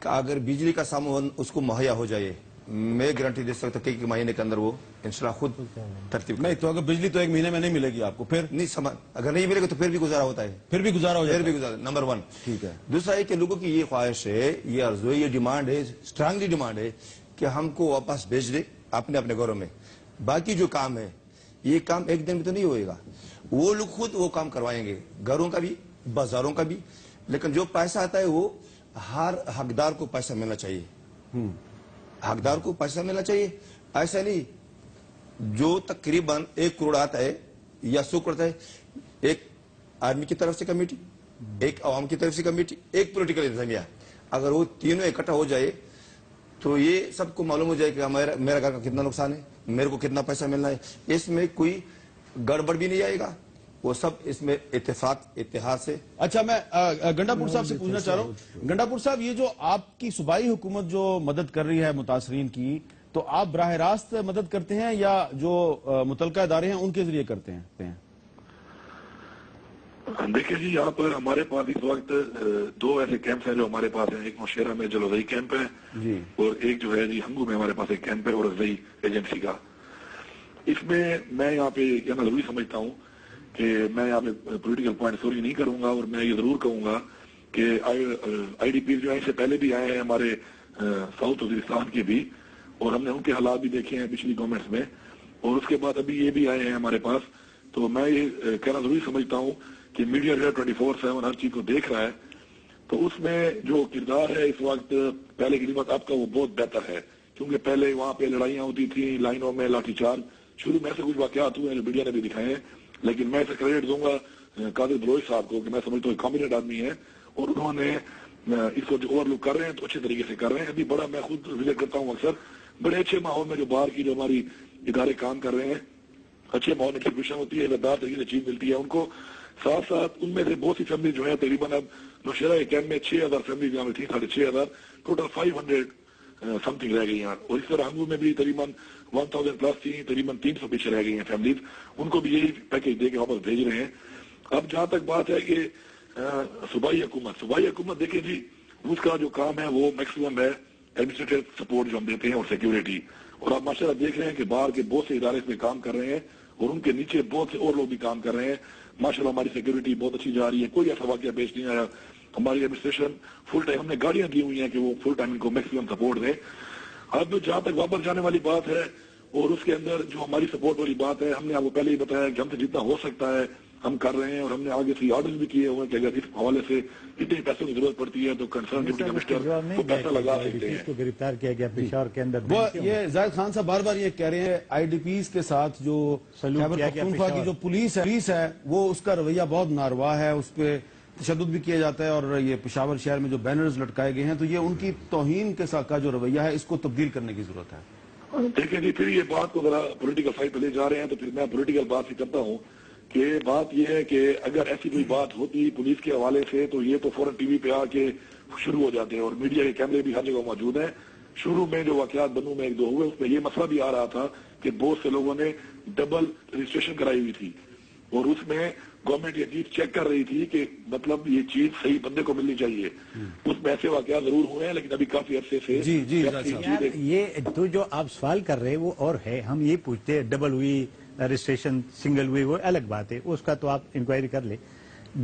کہ اگر بجلی کا سامان اس کو مہیا ہو جائے, میں گارنٹی دے سکتا کہ ایک مہینے کے اندر وہ انشاءاللہ خود ترتیب نہیں تو اگر بجلی تو ایک مہینے میں نہیں ملے گی آپ کو, پھر نہیں اگر نہیں ملے گا تو پھر بھی گزارا ہوتا ہے, پھر بھی گزارا ہو جائے گا. نمبر 1. ٹھیک ہے. دوسرا ہے کہ لوگوں کی یہ خواہش ہے, یہ آرزو ہے, یہ ڈیمانڈ ہے, اسٹرانگلی ڈیمانڈ ہے کہ ہم کو واپس بھیج دے اپنے اپنے گھروں میں. باقی جو کام ہے یہ کام ایک دن میں تو نہیں ہوئے گا, وہ لوگ خود وہ کام کروائیں گے, گھروں کا بھی بازاروں کا بھی. لیکن جو پیسہ آتا ہے وہ ہر حقدار کو پیسہ ملنا چاہیے, حقدار کو پیسہ ملنا چاہیے. ایسا نہیں جو تقریباً 1 کروڑ آتا ہے یا 100 کروڑ آتا ہے, ایک آرمی کی طرف سے کمیٹی, ایک عوام کی طرف سے کمیٹی, ایک پولیٹیکل انتظامیہ, اگر وہ تینوں اکٹھا ہو جائے تو یہ سب کو معلوم ہو جائے کہ میرا گھر کا کتنا نقصان ہے, میرے کو کتنا پیسہ ملنا ہے. اس میں کوئی گڑبڑ بھی نہیں آئے گا, وہ سب اس میں اتفاق اتحاد سے. اچھا, میں گنڈاپور صاحب سے پوچھنا چاہ رہا ہوں. گنڈاپور صاحب, یہ جو آپ کی صوبائی حکومت جو مدد کر رہی ہے متاثرین کی, تو آپ براہ راست مدد کرتے ہیں یا جو متعلقہ ادارے ہیں ان کے ذریعے کرتے ہیں؟ دیکھیں جی, یہاں پر ہمارے پاس اس وقت 2 ایسے کیمپس ہیں جو ہمارے پاس ہیں. ایک نوشیرہ میں جلوزئی کیمپ ہے, اور ایک جو ہے جی ہنگو میں ہمارے پاس ایک کیمپ ہے اور رضئی ایجنسی کا. اس میں میں یہاں پہ کہنا ضروری سمجھتا ہوں کہ میں یہاں پہ پولیٹیکل پوائنٹ سوری نہیں کروں گا, اور میں یہ ضرور کہوں گا کہ آئی ڈی پیز جو ہیں اس سے پہلے بھی آئے ہیں ہمارے ساؤتھ وزیرستان کے بھی, اور ہم نے ان کے حالات بھی دیکھے ہیں پچھلی گورنمنٹس میں, اور اس کے بعد ابھی یہ بھی آئے ہیں ہمارے پاس. تو میں یہ کہنا ضروری سمجھتا ہوں کہ میڈیا جو ہے 24/7 ہر چیز کو دیکھ رہا ہے, تو اس میں جو کردار ہے اس وقت پہلے کی نسبت اب کا وہ بہت بہتر ہے. کیونکہ پہلے وہاں پہ لڑائیاں ہوتی تھیں, لائنوں میں لاٹھی چارج, شروع میں ایسے کچھ واقعات ہوئے ہیں جو میڈیا نے بھی دکھائے ہیں. لیکن میں اسے کریڈٹ دوں گا قادر بلوچ صاحب کو کہ میں سمجھتا ہوں کامپیٹنٹ آدمی ہے, اور انہوں نے اس کو جو اوور لک کر رہے ہیں تو اچھے طریقے سے کر رہے ہیں. ابھی بڑا میں خود وزٹ کرتا ہوں اکثر, بڑے اچھے ماحول میں جو باہر کی جو ہماری ادارے کام کر رہے ہیں, اچھے ماحول میں ڈسٹریبیوشن ہوتی ہے, لدار طریقے سے چیز ملتی ہے ان کو. ساتھ ساتھ ان میں سے بہت سی فیملی جو ہے تقریباً اب نوشیرہ کیمپ میں 6000 فیملی جہاں میں تھی, 6500, ٹوٹل 500 سم تھنگ رہ گئی ہیں. اور اس طرح ہنگو میں بھی تقریباً 1000 پلس تھی, تقریباً 300 پیچھے رہ گئی ہیں فیملیز, ان کو بھی یہی پیکیج دے کے واپس بھیج رہے ہیں. اب جہاں تک بات ہے کہ صوبائی حکومت دیکھیں جی, اس کا جو کام ہے وہ میکسیمم ہے ایڈمنسٹریٹو سپورٹ جو ہم دیتے ہیں اور سیکیورٹی. اور آپ ماشاءاللہ دیکھ رہے ہیں کہ باہر کے بہت سے ادارے اس میں کام کر رہے ہیں, اور ان کے نیچے بہت سے اور لوگ بھی کام کر رہے ہیں. ماشاءاللہ ہماری سیکیورٹی بہت اچھی جا رہی ہے, کوئی ایسا واقعہ پیش نہیں آیا. ہماری ایڈمنسٹریشن فل ٹائم, ہم نے گاڑیاں دی ہوئی ہیں کہ وہ فل ٹائم ان کو میکسیمم سپورٹ دیں. اب جہاں تک واپس جانے والی بات ہے اور اس کے اندر جو ہماری سپورٹ والی بات ہے, ہم نے آپ کو پہلے ہی بتایا کہ ہم سے جتنا ہو سکتا ہے ہم کر رہے ہیں, اور ہم نے آگے سے آرڈر بھی کیے ہوئے کہ اگر اس حوالے سے اتنے پیسوں کی ضرورت پڑتی ہے تو کنسرن ڈپٹی کمشنر کو پیسہ لگا سکتے ہیں. گرفتار کیا گیا پشاور کے اندر. وہ یہ زاہد خان صاحب بار بار یہ کہہ رہے ہیں آئی ڈی پیز کے ساتھ جو خیبر پختونخوا کی جو پولیس ہے وہ اس کا رویہ بہت ناروا ہے, اس پہ تشدد بھی کیا جاتا ہے اور یہ پشاور شہر میں جو بینرز لٹکائے گئے ہیں تو یہ ان کی توہین کے ساتھ کا جو رویہ ہے اس کو تبدیل کرنے کی ضرورت ہے. دیکھیں جی پھر یہ بات کو ذرا پولیٹیکل سائڈ پہ لے جا رہے ہیں تو پھر میں پولیٹیکل بات ہی کرتا ہوں کہ بات یہ ہے کہ اگر ایسی کوئی بات ہوتی پولیس کے حوالے سے تو یہ تو فوراً ٹی وی پہ آ کے شروع ہو جاتے ہیں اور میڈیا کے کیمرے بھی ہر جگہ موجود ہیں. شروع میں جو واقعات بنو میں 1-2 ہوئے اس میں یہ مسئلہ بھی آ رہا تھا کہ بہت سے لوگوں نے ڈبل رجسٹریشن کرائی ہوئی تھی اور اس میں گورنمنٹ یہ چیز چیک کر رہی تھی کہ مطلب یہ چیز صحیح بندے کو ملنی چاہیے. اس میں ایسے واقعات ضرور ہوئے ہیں لیکن ابھی کافی عرصے سے یہ تو جو آپ سوال کر رہے وہ اور ہے. ہم یہ پوچھتے ہیں ڈبل ہوئی رجسٹریشن سنگل ہوئی وہ الگ بات ہے, اس کا تو آپ انکوائری کر لیں.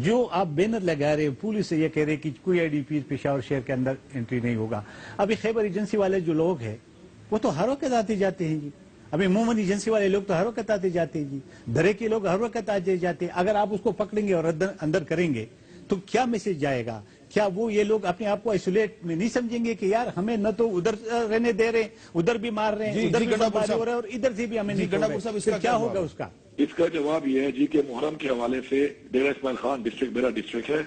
جو آپ بینر لگا رہے پولیس سے یہ کہہ رہے کہ کوئی آئی ڈی پی پشاور شہر کے اندر انٹری نہیں ہوگا. ابھی خیبر ایجنسی والے جو لوگ ہیں وہ تو ہر وقت آتے جاتے ہیں جی. ابھی مومن ایجنسی والے لوگ تو ہر وقت آتے جاتے ہیں جی. درے کے لوگ ہر وقت آتے جاتے ہیں. اگر آپ اس کو پکڑیں گے اور اندر کریں گے تو کیا میسج جائے گا؟ کیا وہ یہ لوگ اپنے آپ کو آئسولیٹ میں نہیں سمجھیں گے کہ یار ہمیں نہ تو ادھر رہنے دے رہے ہیں, ادھر بھی مار رہے ہیں, ادھر بھی برباد ہو رہا ہے اور ادھر سے بھی ہمیں نہیں چھوڑ رہے. کیا ہوگا اس کا؟ اس کا جواب یہ ہے جی کہ محرم کے حوالے سے ڈیرہ اسماعیل خان ڈسٹرکٹ میرا ڈسٹرکٹ ہے.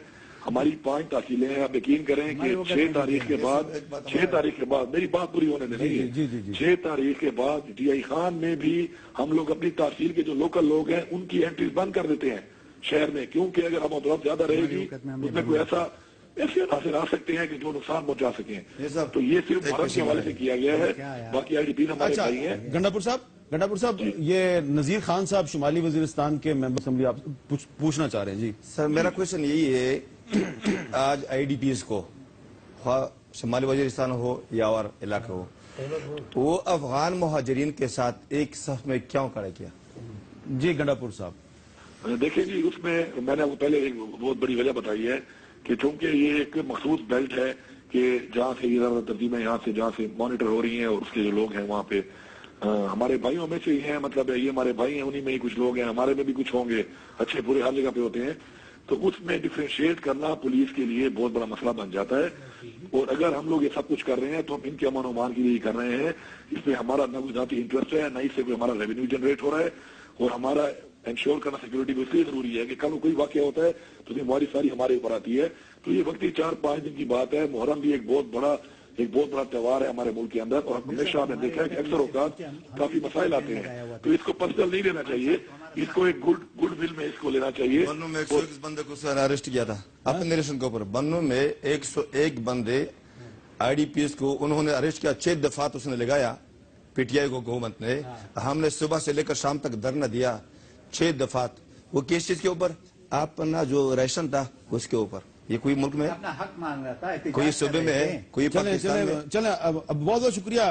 ہماری 5 تحصیلیں ہیں. آپ یقین کریں کہ 6 تاریخ کے بعد میری بات پوری ہونے دیں. 6 تاریخ کے بعد ڈی آئی خان میں بھی ہم لوگ اپنی تحصیل کے جو لوکل لوگ ہیں ان کی انٹریز بند کر دیتے ہیں شہر میں, کیونکہ اگر ہم عدالت زیادہ رہے گی اس میں کوئی ایسے عناصر آ سکتے ہیں کہ جو نقصان پہنچا سکیں. تو یہ صرف محرم کے حوالے سے کیا گیا ہے. باقی آئی ڈی پی ہمارے بھائی ہیں. گنڈا پور صاحب یہ نذیر خان صاحب شمالی وزیرستان کے ممبر اسمبلی آپ پوچھنا چاہ رہے ہیں. جی سر میرا کوشچن یہی ہے آج آئی ڈی پیز کو شمالی وزیرستان ہو یا اور علاقے ہو وہ افغان مہاجرین کے ساتھ ایک صف میں کیوں کھڑا کیا؟ جی گنڈا پور صاحب دیکھیں جی اس میں نے آپ کو پہلے ایک بہت بڑی وجہ بتائی ہے کہ چونکہ یہ ایک مخصوص بیلٹ ہے کہ جہاں سے یہ زیادہ تنظیمیں یہاں سے جہاں سے مانیٹر ہو رہی ہیں اور اس کے جو لوگ ہیں وہاں پہ ہمارے بھائیوں میں سے ہی ہیں. مطلب یہ ہمارے بھائی ہیں انہی میں ہی کچھ لوگ ہیں, ہمارے میں بھی کچھ ہوں گے, اچھے برے ہر جگہ پہ ہوتے ہیں. تو اس میں ڈفرینشیٹ کرنا پولیس کے لیے بہت بڑا مسئلہ بن جاتا ہے. اور اگر ہم لوگ یہ سب کچھ کر رہے ہیں تو ہم ان کے امن و امان کے لیے کر رہے ہیں. اس میں ہمارا نہ کوئی ذاتی انٹرسٹ ہے نہ اس سے کوئی ہمارا ریونیو جنریٹ ہو رہا ہے. اور ہمارا انشور کرنا سیکورٹی کو اس لیے ضروری ہے کہ کل کوئی واقعہ ہوتا ہے تو ذمہ ساری ہمارے اوپر آتی ہے. تو یہ وقتی 4-5 دن کی بات ہے. محرم بھی ایک بہت بڑا تہوار ہے ہمارے ملک کے اندر اور ہمیشہ ہم نے دیکھا ہے کہ اکثر اوقات کافی مسائل آتے ہیں. تو اس کو پرسنل نہیں لینا چاہیے, اس کو ایک گڈ ول میں اس کو لینا چاہیے. بنو میں 101 بندے کو اریسٹ کیا تھا اپنے ریلیشن کے اوپر. بنو میں 101 بندے آئی ڈی پیز کو انہوں نے اریسٹ کیا. 6 دفعات اس نے لگایا پی ٹی آئی کو حکومت نے. ہم نے صبح سے لے کر شام تک دھرنا دیا 6 دفعات. وہ کس چیز کے اوپر؟ اپنا جو ریشن تھا اس کے اوپر. یہ کوئی ملک میں اپنا حق مانگ رہا تھا, کوئی صوبے میں ہے, کوئی پاکستان میں. چلیں اب بہت شکریہ.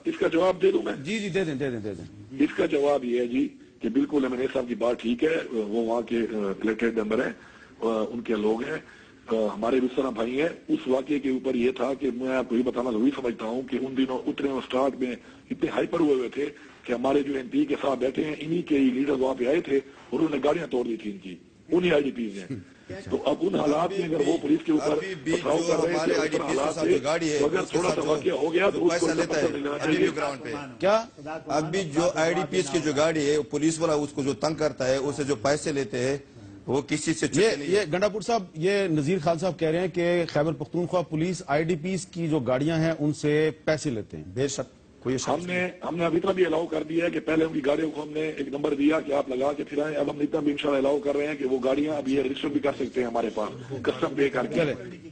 اس کا جواب دے دوں میں. جی دے دیں. اس کا جواب یہ ہے جی کہ بالکل ایم این اے صاحب کی بات ٹھیک ہے. وہ وہاں کے الیکٹڈ ممبر ہیں, ان کے لوگ ہیں, ہمارے بھی اس طرح بھائی ہیں. اس واقعے کے اوپر یہ تھا کہ میں آپ کو یہ بتانا ضروری سمجھتا ہوں کہ ان دنوں اتنے اسٹارٹ میں اتنے ہائپر ہوئے تھے کہ ہمارے جو ایم پی کے ساتھ بیٹھے ہیں انہی کے لیڈر وہاں پہ آئے تھے اور انہوں نے گاڑیاں توڑ دی تھی ان کی, انہی آئی ڈی پیز ہیں. تو اب ان حالات میں اگر وہ پولیس کے اوپر پتھراؤ کر رہے تھے حالات سے اگر تھوڑا سا واقعہ ہو گیا تو پیسہ لیتا ہے کیا ابھی جو آئی ڈی پیز کی جو گاڑی ہے پولیس والا اس کو جو تنگ کرتا ہے اسے جو پیسے لیتے ہیں وہ کسی سے یہ گنڈا پور صاحب یہ نذیر خان صاحب کہہ رہے ہیں کہ Khyber Pakhtunkhwa police I D Ps کی جو گاڑیاں ہیں ان سے پیسے لیتے ہیں. بے شک ہم نے اب اتنا بھی الاؤ کر دیا ہے کہ پہلے ان کی گاڑیوں کو ہم نے ایک نمبر دیا کہ آپ لگا کے پھر آئیں. اب ہم اتنا بھی انشاءاللہ الاؤ کر رہے ہیں کہ وہ گاڑیاں اب یہ رجسٹر بھی کر سکتے ہیں ہمارے پاس کسٹم پے کر کے.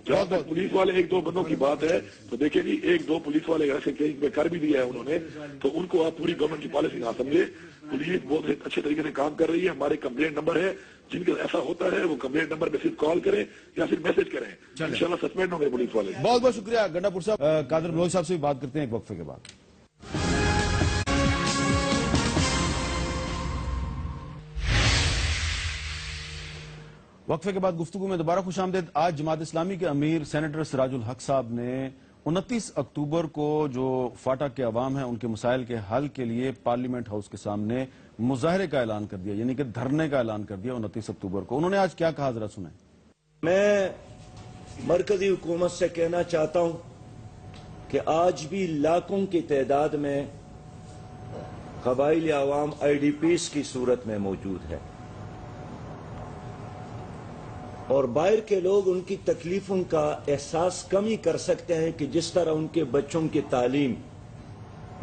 جہاں تک پولیس والے 1-2 بندوں کی بات ہے تو دیکھیں جی 1-2 پولیس والے ایسے کیس پہ کر بھی دیا ہے انہوں نے, تو ان کو آپ پوری گورنمنٹ کی پالیسی نہ سمجھے. پولیس بہت اچھے طریقے سے کام کر رہی ہے. ہمارے کمپلینٹ نمبر ہے, جن کا ایسا ہوتا ہے وہ کمپلینٹ نمبر پہ صرف کال کریں یا پھر میسج کریں, انشاءاللہ سسپینڈ ہوں گے پولیس والے. بہت شکریہ گنڈا پور صاحب. قادر بلوچ صاحب سے بھی بات کرتے ہیں ایک وقفے کے بعد. وقفے کے بعد گفتگو میں دوبارہ خوش آمدید. آج جماعت اسلامی کے امیر سینیٹر سراج الحق صاحب نے 29 اکتوبر کو جو فاٹا کے عوام ہیں ان کے مسائل کے حل کے لیے پارلیمنٹ ہاؤس کے سامنے مظاہرے کا اعلان کر دیا, یعنی کہ دھرنے کا اعلان کر دیا 29 اکتوبر کو. انہوں نے آج کیا کہا ذرا سنیں. میں مرکزی حکومت سے کہنا چاہتا ہوں کہ آج بھی لاکھوں کی تعداد میں قبائلی عوام آئی ڈی پیز کی صورت میں موجود ہے اور باہر کے لوگ ان کی تکلیفوں کا احساس کم ہی کر سکتے ہیں کہ جس طرح ان کے بچوں کی تعلیم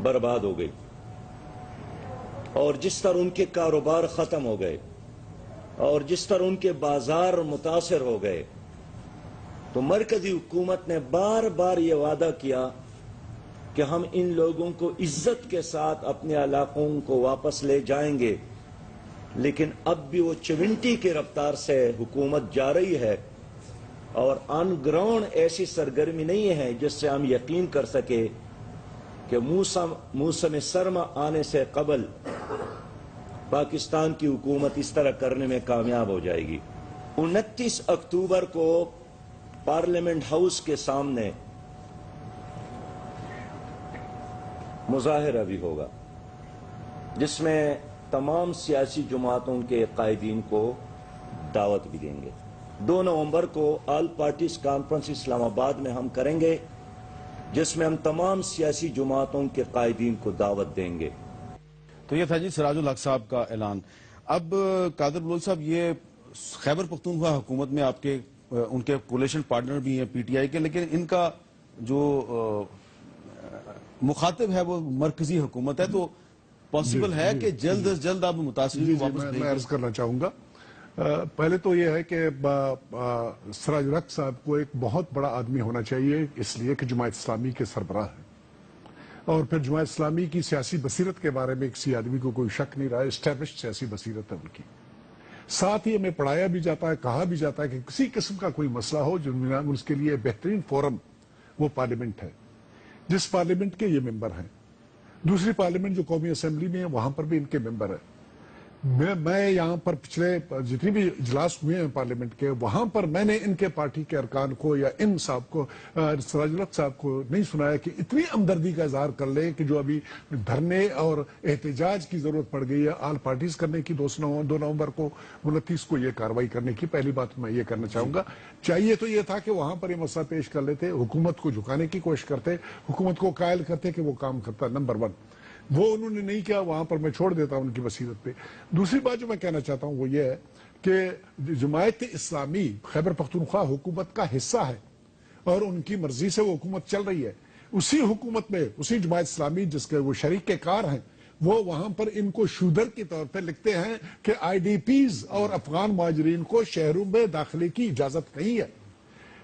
برباد ہو گئی اور جس طرح ان کے کاروبار ختم ہو گئے اور جس طرح ان کے بازار متاثر ہو گئے. تو مرکزی حکومت نے بار بار یہ وعدہ کیا کہ ہم ان لوگوں کو عزت کے ساتھ اپنے علاقوں کو واپس لے جائیں گے، لیکن اب بھی وہ چونٹی کی رفتار سے حکومت جا رہی ہے اور آن گراؤنڈ ایسی سرگرمی نہیں ہے جس سے ہم یقین کر سکے کہ موسم سرما آنے سے قبل پاکستان کی حکومت اس طرح کرنے میں کامیاب ہو جائے گی. 29 اکتوبر کو پارلیمنٹ ہاؤس کے سامنے مظاہرہ بھی ہوگا جس میں تمام سیاسی جماعتوں کے قائدین کو دعوت بھی دیں گے. 2 نومبر کو آل پارٹیز کانفرنس اسلام آباد میں ہم کریں گے جس میں ہم تمام سیاسی جماعتوں کے قائدین کو دعوت دیں گے. تو یہ تھا جی سراج الحق صاحب کا اعلان. اب قادر بلوچ صاحب، یہ خیبر پختونخوا حکومت میں آپ کے ان کے کولیشن پارٹنر بھی ہیں پی ٹی آئی کے، لیکن ان کا جو مخاطب ہے وہ مرکزی حکومت ہے، تو پاسبل ہے کہ جلد از جلد آپ متاثرین کو واپس میں عرض کرنا چاہوں گا. پہلے تو یہ ہے کہ سراج الحق صاحب کو ایک بہت بڑا آدمی ہونا چاہیے، اس لیے کہ جماعت اسلامی کے سربراہ ہیں، اور پھر جماعت اسلامی کی سیاسی بصیرت کے بارے میں کسی آدمی کو کوئی شک نہیں رہا. اسٹیبلشڈ سیاسی بصیرت ہے ان کی. ساتھ ہی ہمیں پڑھایا بھی جاتا ہے، کہا بھی جاتا ہے کہ کسی قسم کا کوئی مسئلہ ہو اس کے لیے بہترین فورم وہ پارلیمنٹ ہے، جس پارلیمنٹ کے یہ ممبر ہیں. دوسری پارلیمنٹ جو قومی اسمبلی میں ہے وہاں پر بھی ان کے ممبر ہیں. میں یہاں پر پچھلے جتنی بھی اجلاس ہوئے ہیں پارلیمنٹ کے، وہاں پر میں نے ان کے پارٹی کے ارکان کو یا ان صاحب کو، سراج الحق صاحب کو نہیں سنایا کہ اتنی ہمدردی کا اظہار کر لیں کہ جو ابھی دھرنے اور احتجاج کی ضرورت پڑ گئی ہے آل پارٹیز کرنے کی 2 نومبر کو 29 کو یہ کارروائی کرنے کی. پہلی بات میں یہ کرنا چاہوں گا، چاہیے تو یہ تھا کہ وہاں پر یہ مسئلہ پیش کر لیتے، حکومت کو جھکانے کی کوشش کرتے، حکومت کو قائل کرتے کہ وہ کام کرتا. نمبر 1 وہ انہوں نے نہیں کیا، وہاں پر میں چھوڑ دیتا ہوں ان کی بصیرت پہ. دوسری بات جو میں کہنا چاہتا ہوں وہ یہ ہے کہ جماعت اسلامی خیبر پختونخوا حکومت کا حصہ ہے اور ان کی مرضی سے وہ حکومت چل رہی ہے. اسی حکومت میں اسی جماعت اسلامی جس کے وہ شریک کار ہیں، وہ وہاں پر ان کو شودر کے طور پہ لکھتے ہیں کہ آئی ڈی پیز اور افغان مہاجرین کو شہروں میں داخلے کی اجازت نہیں ہے.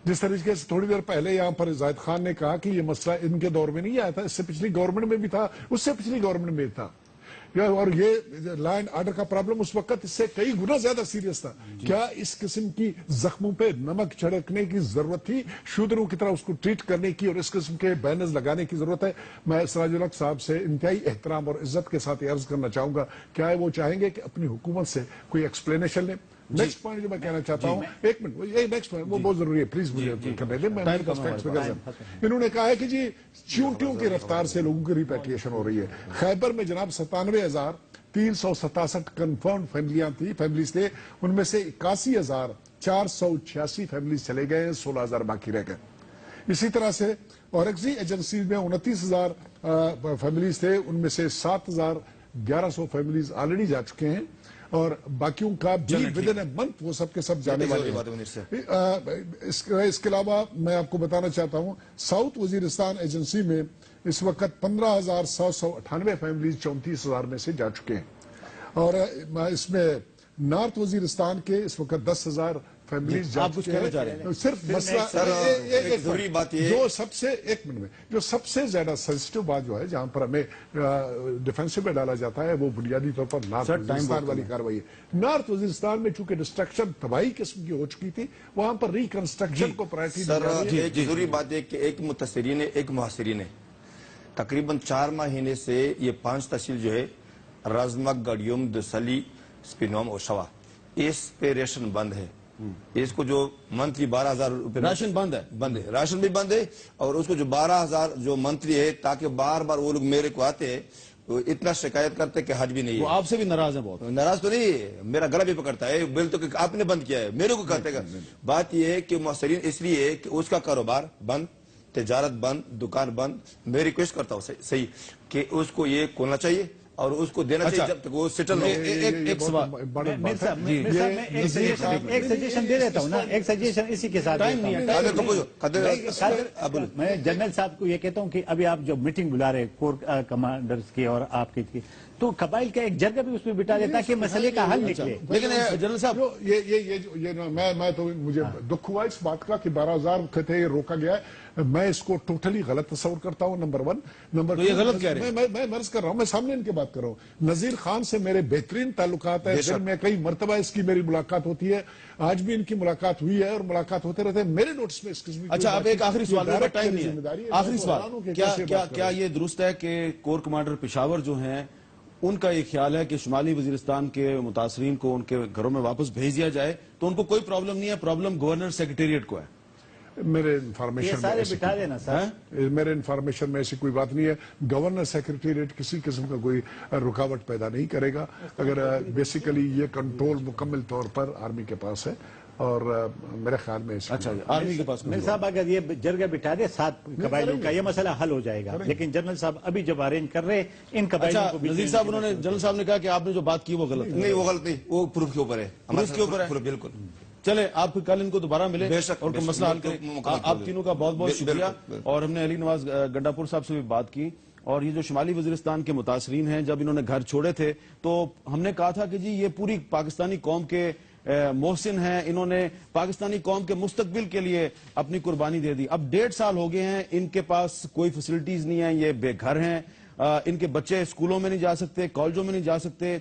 جس طریقے سے تھوڑی دیر پہلے یہاں پر زاہد خان نے کہا کہ یہ مسئلہ ان کے دور میں نہیں آیا تھا، اس سے پچھلی گورنمنٹ میں بھی تھا، اس سے پچھلی گورنمنٹ میں بھی تھا، اور یہ لا اینڈ آرڈر کا پرابلم اس وقت اس سے کئی گنا زیادہ سیریس تھا. کیا اس قسم کی زخموں پہ نمک چھڑکنے کی ضرورت تھی؟ شودروں کی طرح اس کو ٹریٹ کرنے کی اور اس قسم کے بینرز لگانے کی ضرورت ہے؟ میں سراج الحق صاحب سے انتہائی احترام اور عزت کے ساتھ عرض کرنا چاہوں گا، کیا وہ چاہیں گے کہ اپنی حکومت سے کوئی ایکسپلینیشن لیں؟ نیکسٹ پوائنٹ جو میں کہنا چاہتا ہوں، ایک منٹ، یہ نیکسٹ پوائنٹ وہ بہت ضروری ہے، پلیز مجھے کرنے دیں. انہوں نے کہا ہے کہ جی چیونٹیوں کی رفتار سے لوگوں کی ریپیٹریشن ہو رہی ہے. خیبر میں جناب 97,367 کنفرم فیملیز تھے، ان میں سے 81,486 فیملیز چلے گئے ہیں، 16,000 باقی رہ گئے. اسی طرح سے اورکزی ایجنسی میں 29,000 فیملیز تھے، ان میں سے 7,1100 فیملیز آلریڈی جا چکے ہیں اور باقیوں کا بھی ودن اے منتھ وہ سب کے سب جانے والے ہیں. اس کے علاوہ میں آپ کو بتانا چاہتا ہوں ساؤتھ وزیرستان ایجنسی میں اس وقت 15,798 فیملیز 34,000 میں سے جا چکے ہیں، اور اس میں نارتھ وزیرستان کے اس وقت 10,000 فیملیز جا چکے ہیں. صرف مسئلہ ضروری بات یہ جو سب سے ایک منٹ میں جو سب سے زیادہ سینسٹیو بات جو ہے جہاں پر ہمیں ڈیفینسو میں ڈالا جاتا ہے وہ بنیادی طور پر نارتھ وزیرستان والی کارروائی ہے. نارتھ وزیرستان میں چونکہ ڈسٹرکشن تباہی قسم کی ہو چکی تھی، وہاں پر ریکنسٹرکشن کو پرائرٹی دی جا رہی ہے. ایک ضروری بات ہے کہ ایک متاثرین ایک محاصرین ہے، تقریباً 4 مہینے سے یہ 5 تحصیل جو ہے رازمک، گڑیوم، دسلی، سپینوم اور شوا، اس پہ ریشن بند ہے. اس کو جو منتھلی 12,000 روپے راشن بند ہے، راشن بھی بند ہے، اور اس کو جو 12,000 جو منتھلی ہے، تاکہ بار بار وہ لوگ میرے کو آتے ہیں اتنا شکایت کرتے کہ حج بھی نہیں ہے. وہ آپ سے بھی ناراض ہیں بہت؟ ناراض تو نہیں ہے، میرا گلا بھی پکڑتا ہے، بل تو کہ آپ نے بند کیا ہے، میرے کو کہتے گا. بات یہ ہے کہ محسرین اس لیے کہ اس کا کاروبار بند، تجارت بند، دکان بند. میں ریکویسٹ کرتا ہوں صحیح کہ اس کو یہ کھولنا چاہیے اور اس کو دینا چاہیے جب تک وہ سیٹل ہو. ایک سوال میر صاحب میں ایک سجیشن دے دیتا ہوں نا, ایک سجیشن اسی کے ساتھ میں جنرل صاحب کو یہ کہتا ہوں کہ ابھی آپ جو میٹنگ بلا رہے کور کمانڈرز کی اور آپ کی, تو قبائل کا ایک جرگہ بھی اس میں بٹا دیتا کہ مسئلے کا حل نکلے. لیکن جنرل صاحب میں تو مجھے دکھ ہوا اس بات کا کہ 12,000 کہتے ہیں روکا گیا ہے. میں اس کو ٹوٹلی غلط تصور کرتا ہوں. نمبر 1. نمبر 2, غلط کہہ رہے ہیں. میں مرض کر رہا ہوں, میں سامنے ان کی بات کر رہا ہوں. نذیر خان سے میرے بہترین تعلقات ہیں, دن میں کئی مرتبہ اس کی میری ملاقات ہوتی ہے, آج بھی ان کی ملاقات ہوئی ہے اور ملاقات ہوتے رہتے ہیں. میرے نوٹس میں اس قسم کی. اچھا, اب ایک آخری سوال, ٹائم نہیں ہے, آخری سوال, کیا یہ درست ہے کہ کور کمانڈر پشاور جو ہیں ان کا یہ خیال ہے کہ شمالی وزیرستان کے متاثرین کو ان کے گھروں میں واپس بھیج دیا جائے تو ان کو کوئی پرابلم نہیں ہے, پرابلم گورنر سیکریٹریٹ کو ہے؟ میرے انفارمیشن میں ایسی کوئی بات نہیں ہے. گورنر سیکریٹریٹ کسی قسم کا کوئی رکاوٹ پیدا نہیں کرے گا. اگر بیسیکلی یہ کنٹرول مکمل طور پر آرمی کے پاس ہے اور میرے خیال میں اچھا آرمی کے پاس. میرے صاحب اگر یہ جرگہ بٹھا دے 7 قبائلوں کا, یہ مسئلہ حل ہو جائے گا. لیکن جنرل صاحب ابھی جب ارینج کر رہے ان قبائلوں کو, نذیر صاحب انہوں نے, جنرل صاحب نے کہا کہ آپ نے جو بات کی وہ غلط نہیں, وہ غلط نہیں, وہ پروف کے اوپر ہے, پروف کے اوپر ہے. بالکل. چلے آپ کل ان کو دوبارہ ملیں اور مسئلہ حل کریں. آپ تینوں کا بہت بہت شکریہ. اور ہم نے علی نواز گنڈا پور صاحب سے بھی بات کی, اور یہ جو شمالی وزیرستان کے متاثرین ہیں جب انہوں نے گھر چھوڑے تھے تو ہم نے کہا تھا کہ جی یہ پوری پاکستانی قوم کے محسن ہیں, انہوں نے پاکستانی قوم کے مستقبل کے لیے اپنی قربانی دے دی. اب 1.5 سال ہو گئے ہیں, ان کے پاس کوئی فیسلٹیز نہیں ہیں, یہ بے گھر ہیں, ان کے بچے اسکولوں میں نہیں جا سکتے, کالجوں میں نہیں جا سکتے,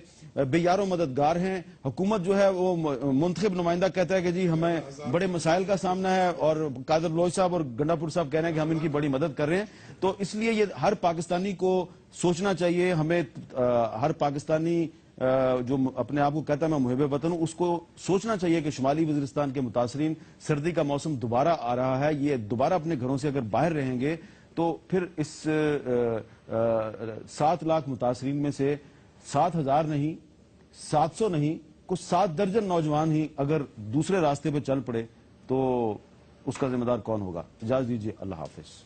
بے یار و مددگار ہیں. حکومت جو ہے وہ منتخب نمائندہ کہتا ہے کہ جی ہمیں بڑے مسائل کا سامنا ہے, اور قادر بلوچ صاحب اور گنڈا پور صاحب کہہ رہے ہیں کہ ہم ان کی بڑی مدد کر رہے ہیں. تو اس لیے یہ ہر پاکستانی کو سوچنا چاہیے, ہمیں ہر پاکستانی جو اپنے آپ کو کہتا ہے میں محب وطن ہوں, اس کو سوچنا چاہیے کہ شمالی وزیرستان کے متاثرین, سردی کا موسم دوبارہ آ رہا ہے, یہ دوبارہ اپنے گھروں سے اگر باہر رہیں گے تو پھر اس 7 لاکھ متاثرین میں سے 7,000 نہیں, 700 نہیں, کچھ 7 درجن نوجوان ہی اگر دوسرے راستے پہ چل پڑے تو اس کا ذمہ دار کون ہوگا؟ اجازت دیجیے, اللہ حافظ.